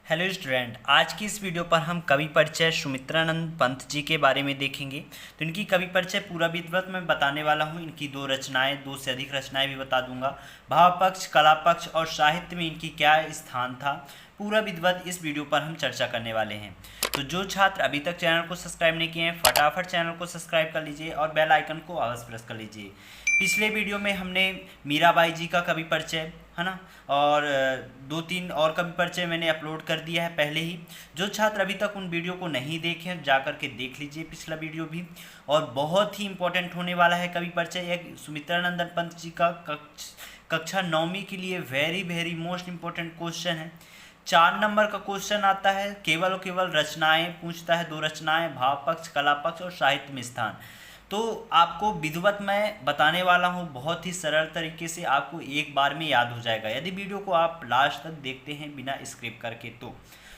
Hello student, आज की इस वीडियो पर हम कवि परिचय सुमित्रानंद पंत जी के बारे में देखेंगे। तो इनकी कवि परिचय पूरा विधिवत मैं बताने वाला हूँ। इनकी दो से अधिक रचनाएं भी बता दूंगा। भाव पक्ष, कला पक्ष और साहित्य में इनकी क्या स्थान था, पूरा विधिवत इस वीडियो पर हम चर्चा करने वाले हैं। तो जो छात्र अभी तक चैनल को सब्सक्राइब नहीं किए हैं, फटाफट चैनल को सब्सक्राइब कर लीजिए और बेल आइकन को अवश्य प्रेस कर लीजिए। पिछले वीडियो में हमने मीराबाई जी का कवि परिचय है ना, और 2-3 और कवि परिचय मैंने अपलोड कर दिया है पहले ही। जो छात्र अभी तक उन वीडियो को नहीं देखे हैं, जा करके देख लीजिए पिछला वीडियो भी। और बहुत ही इंपॉर्टेंट होने वाला है कवि परिचय। एक सुमित्रानंद पंत जी का कक्षा 9वीं के लिए वेरी मोस्ट इम्पोर्टेंट क्वेश्चन है। 4 नंबर का क्वेश्चन आता है, केवल और केवल रचनाएं पूछता है। 2 रचनाएं, भाव पक्ष, कला पक्ष और साहित्य में स्थान। तो आपको विधिवत मैं बताने वाला हूँ, बहुत ही सरल तरीके से आपको एक बार में याद हो जाएगा यदि वीडियो को आप लास्ट तक देखते हैं बिना स्क्रिप्ट करके। तो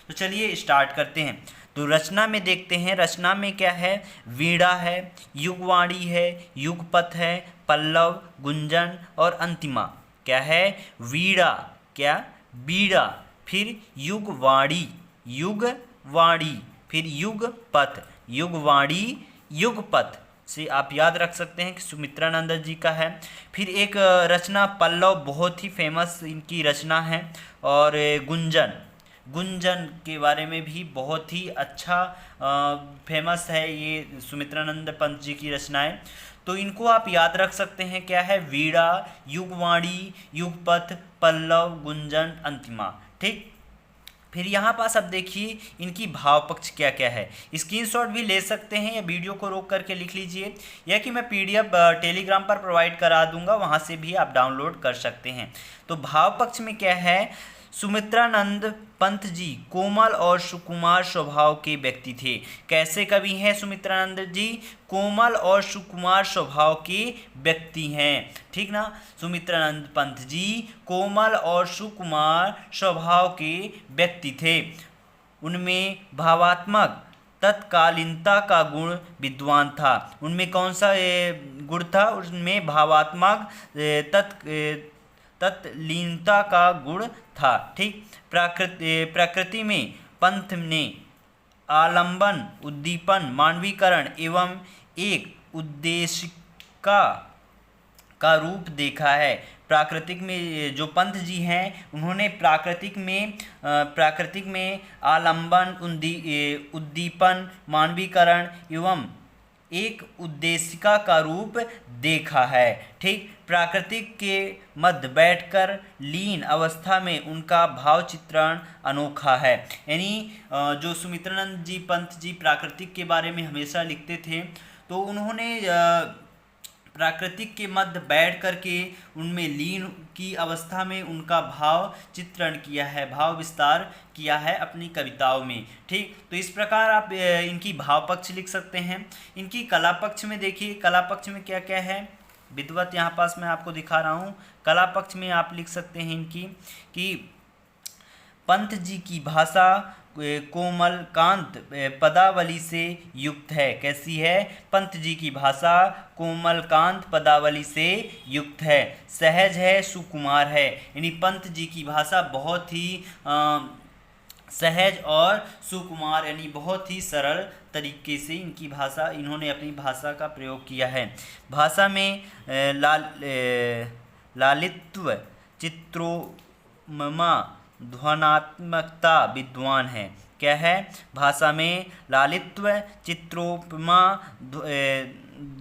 चलिए स्टार्ट करते हैं। तो रचना में देखते हैं, रचना में क्या है, वीणा है, युगवाणी है, युगपथ है, पल्लव, गुंजन और अंतिमा। क्या है, वीणा, क्या, बीड़ा, फिर युगवाणी, युगवाणी, फिर युगपथ, युगवाणी, युगपथ से आप याद रख सकते हैं कि सुमित्रानंद जी का है। फिर एक रचना पल्लव, बहुत ही फेमस इनकी रचना है। और गुंजन, गुंजन के बारे में भी बहुत ही अच्छा फेमस है ये सुमित्रानंद पंत जी की रचनाएं। तो इनको आप याद रख सकते हैं, क्या है, वीणा, युगवाणी, युगपथ, पल्लव, गुंजन, अंतिमा। ठीक, फिर यहाँ पास अब देखिए इनकी भाव पक्ष क्या क्या है। स्क्रीनशॉट भी ले सकते हैं या वीडियो को रोक करके लिख लीजिए, या कि मैं पीडीएफ टेलीग्राम पर प्रोवाइड करा दूंगा, वहाँ से भी आप डाउनलोड कर सकते हैं। तो भाव पक्ष में क्या है, सुमित्रानंद पंत जी कोमल और सुकुमार स्वभाव के व्यक्ति थे। कैसे कवि हैं सुमित्रानंद जी, कोमल और सुकुमार स्वभाव के व्यक्ति हैं। ठीक ना, सुमित्रानंद पंत जी कोमल और सुकुमार स्वभाव के व्यक्ति थे। उनमें भावात्मक तत्कालीनता का गुण विद्वान था। उनमें कौन सा गुण था, उनमें भावात्मक तत्लीनता का गुण था। ठीक, प्रकृति में पंथ ने आलंबन, उद्दीपन, मानवीकरण एवं एक उद्देशिका का रूप देखा है। प्राकृतिक में जो पंत जी हैं, उन्होंने प्राकृतिक में आलंबन, उद्दीपन, मानवीकरण एवं एक उद्देशिका का रूप देखा है। ठीक, प्राकृतिक के मध्य बैठकर लीन अवस्था में उनका भाव चित्रण अनोखा है। यानी जो सुमित्रानंद जी पंत जी प्राकृतिक के बारे में हमेशा लिखते थे, तो उन्होंने प्राकृतिक के मध्य बैठ करके उनमें लीन की अवस्था में उनका भाव चित्रण किया है, भाव विस्तार किया है अपनी कविताओं में। ठीक, तो इस प्रकार आप इनकी भाव पक्ष लिख सकते हैं। इनकी कला पक्ष में देखिए, कला पक्ष में क्या क्या है, विधिवत यहाँ पास मैं आपको दिखा रहा हूँ। कला पक्ष में आप लिख सकते हैं इनकी कि पंत जी की भाषा कोमल कांत पदावली से युक्त है। कैसी है, पंत जी की भाषा कोमल कांत पदावली से युक्त है, सहज है, सुकुमार है। यानी पंत जी की भाषा बहुत ही सहज और सुकुमार, यानी बहुत ही सरल तरीके से इनकी भाषा, इन्होंने अपनी भाषा का प्रयोग किया है। भाषा में लालित्व, चित्रोमा, ध्वनात्मकता विद्वान है। क्या है, भाषा में लालित्व, चित्रोपमा,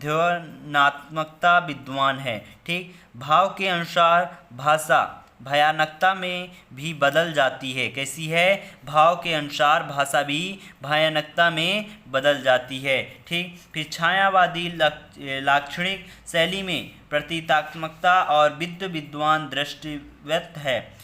ध्वनात्मकता विद्वान है। ठीक, भाव के अनुसार भाषा भयानकता में भी बदल जाती है। कैसी है, भाव के अनुसार भाषा भी भयानकता में बदल जाती है। ठीक, फिर छायावादी लाक्षणिक शैली में प्रतीकात्मकता और विद्वान दृष्टिवत है।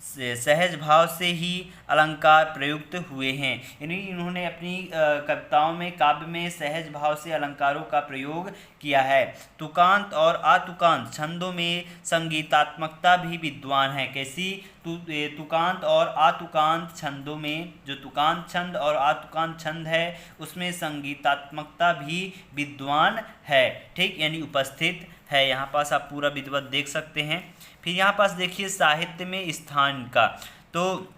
सहज भाव से ही अलंकार प्रयुक्त हुए हैं। यानी इन्होंने अपनी कविताओं में, काव्य में सहज भाव से अलंकारों का प्रयोग किया है। तुकांत और आतुकांत छंदों में संगीतात्मकता भी विद्वान है। कैसी, तुकांत और आतुकांत छंदों में, जो तुकांत छंद और आतुकांत छंद है, उसमें संगीतात्मकता भी विद्वान है। ठीक, यानी उपस्थित है। यहाँ पास आप पूरा विधिवत देख सकते हैं। फिर यहाँ पास देखिए साहित्य में स्थान का, तो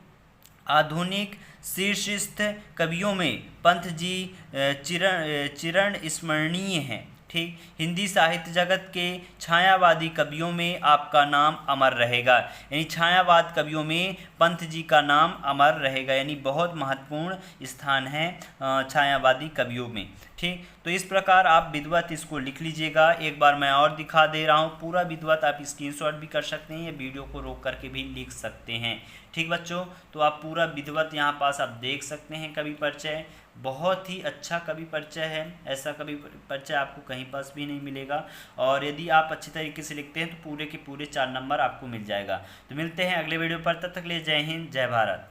आधुनिक शीर्षस्थ कवियों में पंत जी चिरण स्मरणीय हैं। ठीक, हिंदी साहित्य जगत के छायावादी कवियों में आपका नाम अमर रहेगा, यानी छायावाद कवियों में पंत जी का नाम अमर रहेगा, यानी बहुत महत्वपूर्ण स्थान है छायावादी कवियों में। ठीक, तो इस प्रकार आप विधिवत इसको लिख लीजिएगा। एक बार मैं और दिखा दे रहा हूँ, पूरा विधिवत आप स्क्रीनशॉट भी कर सकते हैं या वीडियो को रोक करके भी लिख सकते हैं। ठीक बच्चों, तो आप पूरा विधिवत यहाँ पास आप देख सकते हैं। कवि परिचय बहुत ही अच्छा कवि परिचय है, ऐसा कवि परिचय आपको कहीं पास भी नहीं मिलेगा। और यदि आप अच्छी तरीके से लिखते हैं तो पूरे के पूरे 4 नंबर आपको मिल जाएगा। तो मिलते हैं अगले वीडियो पर, तब तक ले जय हिंद, जय भारत।